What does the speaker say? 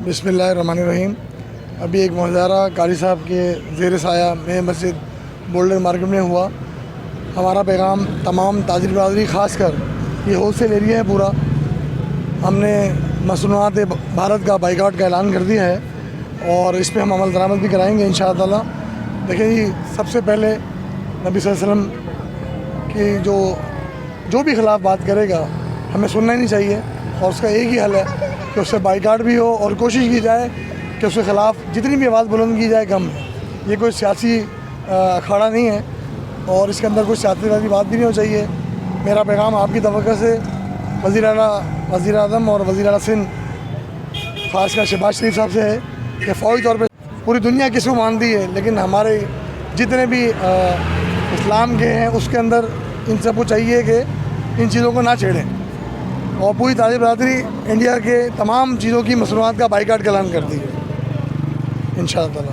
بسم اللہ الرحمن الرحیم. ابھی ایک مظاہرہ قاری صاحب کے زیر سایہ میں مسجد بولڈن مارکیٹ میں ہوا. ہمارا پیغام تمام تاجر برادری خاص کر یہ ہول سیل ایریا ہے پورا, ہم نے مصنوعات بھارت کا بائیکاٹ کا اعلان کر دیا ہے اور اس پہ ہم عمل درآمد بھی کرائیں گے انشاءاللہ. دیکھیں جی, سب سے پہلے نبی صلی اللہ علیہ وسلم کی جو بھی خلاف بات کرے گا ہمیں سننا ہی نہیں چاہیے, اور اس کا ایک ہی حل ہے کہ اس سے بائیکاٹ بھی ہو اور کوشش کی جائے کہ اس کے خلاف جتنی بھی آواز بلند کی جائے کم ہے. یہ کوئی سیاسی اکھاڑا نہیں ہے اور اس کے اندر کوئی سیاسی والی بات بھی نہیں ہو چاہیے. میرا پیغام آپ کی توقع سے وزیر اعلیٰ, وزیر اعظم اور وزیر اعلیٰ سندھ خاص کر شہباز شریف صاحب سے ہے کہ فوری طور پہ پوری دنیا کس کو مانتی ہے, لیکن ہمارے جتنے بھی اسلام کے ہیں اس کے اندر ان سب کو چاہیے کہ ان چیزوں کو نہ چھیڑیں, اور پوری تاجر برادری انڈیا کے تمام چیزوں کی مصنوعات کا بائیکاٹ کا اعلان کرتی ہے انشاءاللہ.